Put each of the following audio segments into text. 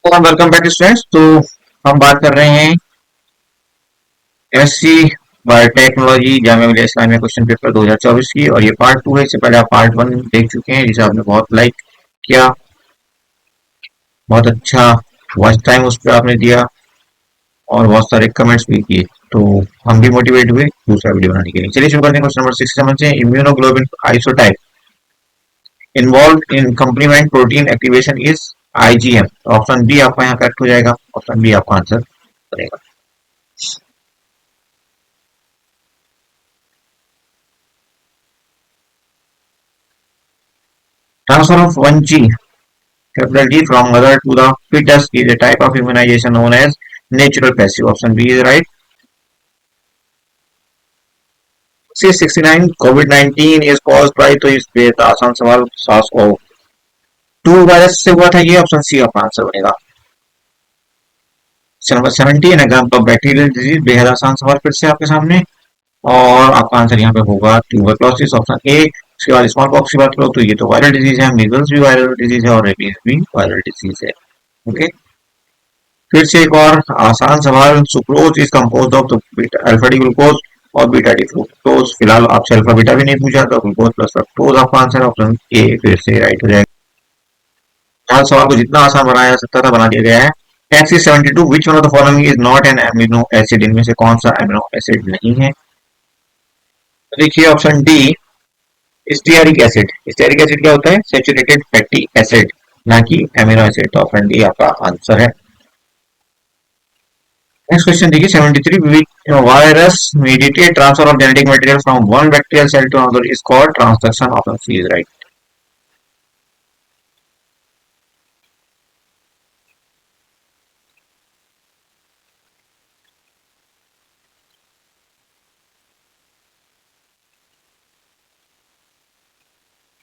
Welcome back students. तो हम बात कर रहे हैं MSc biotechnology Jamia Millia Islamia question paper 2024 की, और ये पार्ट 2 है। इससे पहले आप पार्ट 1 देख चुके हैं जिसे आपने बहुत लाइक किया, बहुत अच्छा वॉच टाइम उस पर आपने दिया और बहुत सारे कमेंट्स भी किए। तो हम भी मोटिवेट हुए दूसरा वीडियो बनाने के लिए। चलिए शुरू करते हैं। क्वेश्चन नंबर 6 समझते हैं। Immunoglobin isotype involve in complement protein activation is IgM. Option B आपका यहाँ करेक्ट हो जाएगा। ऑप्शन बी आपका आंसर बनेगा। Transfer of 1G capital G from mother to the fetus is a type of immunization known as natural passive. Option B is right. 69 COVID-19 is caused by, तो इस पे आसान सवाल सास को 2 वायरस से हुआ था। ये ऑप्शन सी आपका आंसर बनेगा। Number 17 example of bacterial disease, बेहद आसान सवाल फिर से आपके सामने, और आपका आंसर यहाँ पे होगा ट्यूबरक्लोसिस, ऑप्शन ए। उसके बाद स्मॉल पॉक्स की बात करो तो ये तो वायरल डिजीज है, मीजल्स भी वायरल डिजीज है और रेबीज भी वायरल डिजीज है। ओके, फिर से एक और आसान सवाल। Sucrose is composed of alpha D glucose और बीटा डी फ्रुक्टोज। फिलहाल आपसे अल्फा बीटा भी नहीं पूछा था, ग्लूकोज प्लस फ्रक्टोज आपका आंसर। ऑप्शन ए फिर से राइट हो जाएगा। हर सवाल को जितना आसान बनाया जा सकता था बना दिया गया है। X72 which one of the following is not an amino acid. इनमें से कौन सा एमिनो एसिड नहीं है? तो देखिए option D stearic acid. Stearic acid क्या होता है? सैचुरेटेड फैटी एसिड, ना कि एमिनो एसिड। तो ऑप्शन डी आपका आंसर है। नेक्स्ट क्वेश्चन देखिए 73 which virus mediated transfer of genetic material from one bacterial cell to another is called transduction. Option C is right.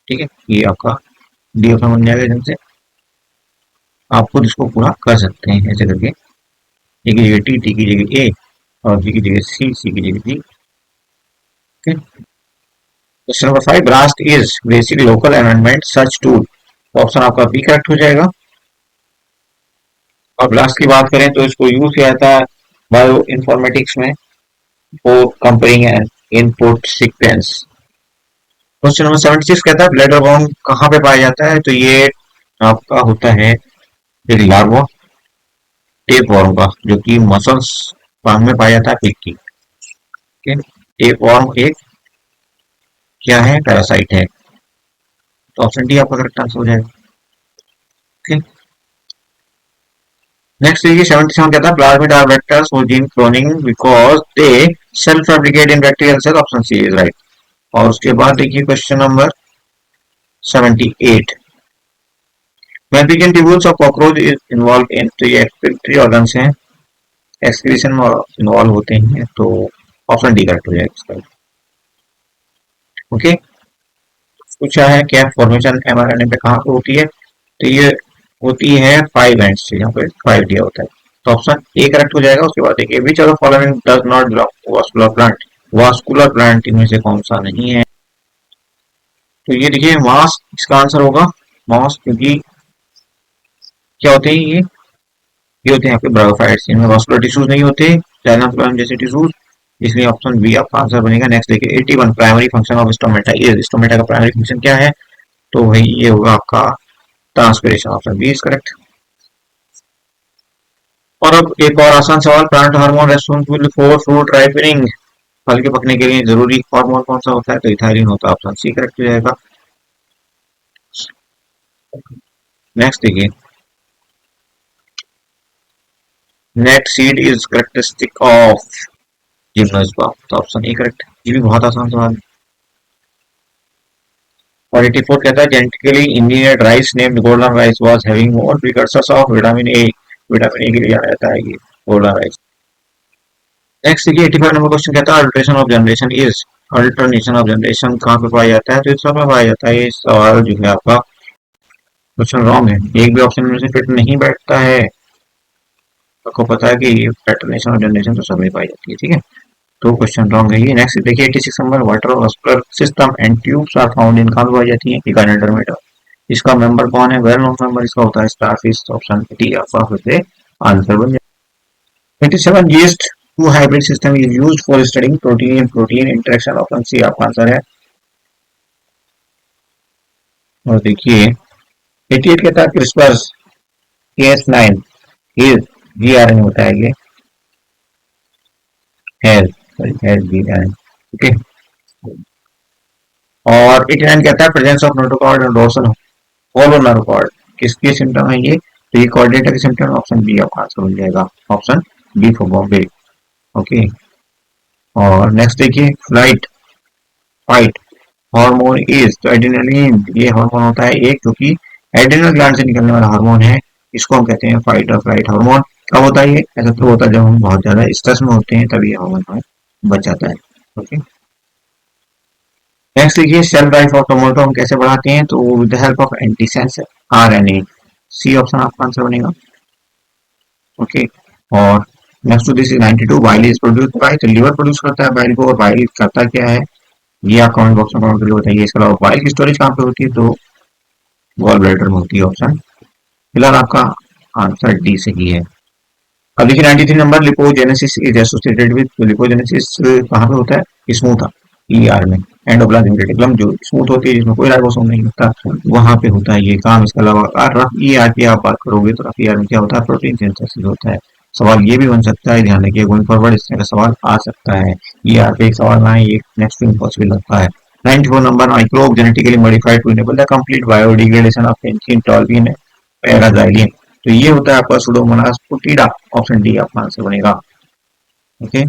ठीक है, ये आपका डी ऑप्शन बन जाएगा। एकदम से आप खुद इसको पूरा कर सकते हैं ऐसे करके। टी की जगह टी, टी की जगह ए, और जी की जगह सी, सी की जगह D. Okay, question number 5 blast is basic local amendment search tool. Option आपका बी करेक्ट हो जाएगा। और ब्लास्ट की बात करें तो इसको यूज किया जाता है बायो इन्फॉर्मेटिक्स में for comparing and input sequence. Question number 76 कहता है ब्लैडर वर्म कहाँ पे पाया जाता है? तो ये आपका होता है एक लार्वा टेप वर्म का, जो कि मसल्स फार्म में पाया जाता है पिग की। टेप वर्म एक क्या है? पैरासाइट है। तो ऑप्शन डी आपका करेक्ट आंसर हो जाएगा। ओके, नेक्स्ट देखिए 77 कहता है plasmid are vectors for gene cloning because they self fabricate in bacterial cell. Option C is right. और उसके बाद देखिए question number 78 Malpighian tubules of cockroach is involve in, तो ये एक्सक्रीटरी ऑर्गन्स हैं, एक्सक्रीशन में इन्वॉल्व होते हैं। तो ऑप्शन डी करेक्ट हो जाएगा इसका। ओके, पूछा है क्या फॉर्मेशन एमआरएनए पे कहाँ पे होती है? तो ये होती है 5 एंड्स से, यहाँ पे 5 दिया होता है। तो ऑप्शन ए करेक्ट हो जाएगा। उसके बाद देखिए which of the following does not belong to vascular plant. Vascular plant इनमें से कौन सा नहीं है? तो ये देखिए मास इसका आंसर होगा। मास, क्योंकि क्या होते हैं ये होते हैं आपके ब्रायोफाइट्स, इनमें वास्कुलर टिश्यूज नहीं होते, साइनोप्लाज्म जैसे टिश्यूज, इसलिए ऑप्शन बी आपका आंसर बनेगा। नेक्स्ट देखिए 81 primary function of stomata is. Stomata का प्राइमरी फंक्शन क्या है? तो वही ये होगा आपका transpiration. Option B is correct. और अब एक और आसान सवाल, plant hormone responsible for fruit ripening. फल के पकने के लिए जरूरी हार्मोन कौन सा होता है? तो इथाइलिन होता है। ऑप्शन सी करेक्ट हो जाएगा। नेक्स्ट देखिए net seed is characteristic of gymnosperm. तो ऑप्शन ए करेक्ट। ये भी बहुत आसान सवाल है। और 84 कहता है genetically engineered rice named golden rice was having more precursors of vitamin A. Vitamin A के लिए जाना जाता है ये गोल्डन राइस। नेक्स्ट देखिए 85 नंबर क्वेश्चन कहता है alteration of generation is. Alternation of generation कहाँ पे पाया जाता है? तो इस समय पाया जाता है। ये सवाल जो है आपका क्वेश्चन रॉन्ग है, एक भी ऑप्शन में से फिट नहीं बैठता है। आपको पता है कि अल्टरनेशन ऑफ जनरेशन तो सब में पाई जाती है। ठीक है, तो क्वेश्चन रॉन्ग है ये। नेक्स्ट देखिए 86 number water vascular system and tubes are found in, कहाँ पे पाई जाती है? इकानोडर्मेटा। इसका मेंबर कौन है? वेल नोन मेंबर इसका होता है स्टारफिश। ऑप्शन डी आपका फिर से आंसर बन जाए। 27 yeast two hybrid system is used for studying protein and protein interaction। Option C आपका आंसर है। और देखिए 88 कहता है क्रिस्पर Cas9 is GRN होता है ये हैज GRN। ओके। और 89 कहता है presence of notochord and dorsal hollow nerve cord किसके सिम्टम है ये? तो ये कोऑर्डिनेटर के सिम्टम। ऑप्शन बी आपका आंसर हो जाएगा। Option B for Bombay. Okay. और नेक्स्ट देखिए फ्लाइट फाइट हार्मोन इज। तो एड्रेनलिन ये हार्मोन होता है एक जो कि एड्रेनल ग्लैंड से निकलने वाला हार्मोन है। इसको हम कहते हैं फाइट और फ्लाइट हार्मोन। कब होता है ये? ऐसा तो होता है जब हम बहुत ज्यादा स्ट्रेस में होते हैं, तभी ये हार्मोन हमें बच जाता है। ओके। नेक्स्ट देखिए सेल लाइफ ऑफ टोमेटो हम कैसे बढ़ाते हैं? तो with the help of antisense RNA. C option आपका आंसर बनेगा। ओके। और next to this is 92 bile is produced by. तो लिवर प्रोड्यूस करता है बाइल को, और बाइल करता क्या है ये आप कमेंट बॉक्स में कमेंट करके बताइए। इसके अलावा बाइल की स्टोरेज कहाँ पे होती है? तो गॉल ब्लैडर में होती है। ऑप्शन फिलहाल आपका आंसर डी सही है। अब देखिए 93 number lipogenesis is associated with. Lipogenesis कहाँ पे होता है? स्मूथ ईआर में एंडोप्लाज्मिक रेटिकुलम जो स्मूथ होती है जिसमें कोई राइबोसोम नहीं होता, वहां पे होता है ये काम। इसके अलावा रफ ईआर की आप बात करोगे तो रफ ईआर में क्या होता है? प्रोटीन सिंथेसिस होता है। सवाल ये भी बन सकता है, ध्यान रखिए गोइंग फॉरवर्ड इस तरह का सवाल आ सकता है। ईआर पे एक सवाल ना है, ये नेक्स्ट इम्पॉसिबल लगता है। 94 number microbe genetically modified to enable the complete biodegradation of benzene toluene paraxylene. तो ये होता है आपका सुडोमोनास फुटीडा। ऑप्शन डी आपका आंसर बनेगा। ओके।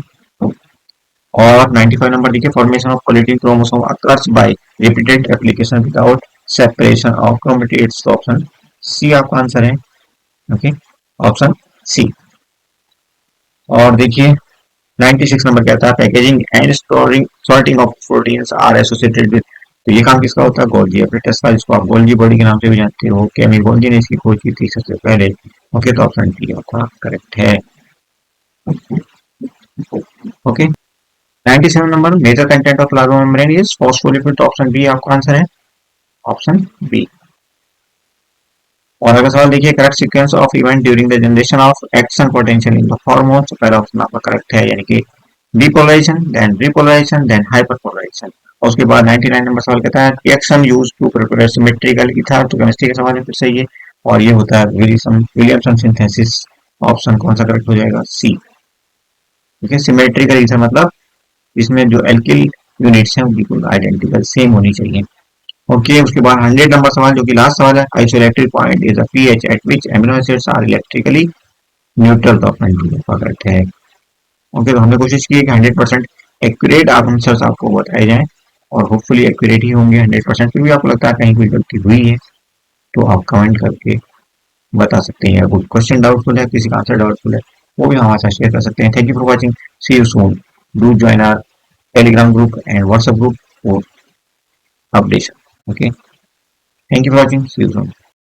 और 95 नंबर देखिए formation of polytene chromosome occurs by repeated application without separation of chromatids. तो ऑप्शन सी आपका आंसर है। ओके। Option C. और देखिए 96 नंबर कहता है packaging and storing sorting of proteins are associated with. तो ये काम किसका होता है? गोल्गी एप्रेटस का, जिसको आप गोल्गी बॉडी के नाम से भी जानते हो। केमी गोल्गी ने इसकी खोज की थी सबसे पहले। ओके। तो ऑप्शन डी आपका करेक्ट है। Okay. 97 number major content of plasma membrane is phospholipid. तो ऑप्शन बी आपका आंसर है। Option B. और अगर सवाल देखिए correct sequence of event during the generation of action potential in the hormone. तो पहला ऑप्शन आपका करेक्ट है, यानी कि depolarisation then repolarisation then hyperpolarisation. और उसके बाद 99 नंबर सवाल कहता है reaction use to prepare symmetrical ether. तो केमिस्ट्री का सवाल है फिर से ये, और ये होता है विलियमसन सिंथेसिस। ऑप्शन कौन सा करेक्ट हो जाएगा? सी। ठीक है। सिमेट्रिकल ईथर मतलब इसमें जो एल्किल यूनिट्स हैं बिल्कुल आइडेंटिकल सेम होनी चाहिए। ओके। उसके बाद 100 नंबर सवाल जो कि लास्ट सवाल है isoelectric point is the pH at which amino acids are electrically neutral. तो ऑप्शन डी करेक्ट है। ओके। तो हमने कोशिश की है कि 100% एक्यूरेट आंसर्स आपको बताए जाएं, और होपफुली एक्यूरेट ही होंगे 100%। फिर भी आपको लगता है कहीं कोई गलती हुई है तो आप कमेंट करके बता सकते हैं। कोई क्वेश्चन डाउटफुल है, किसी का आंसर डाउटफुल है, वो भी हमारे साथ शेयर कर सकते हैं। Thank you for watching. See you soon. Do join our Telegram group and WhatsApp group for updation. Okay. Thank you for watching. See you soon.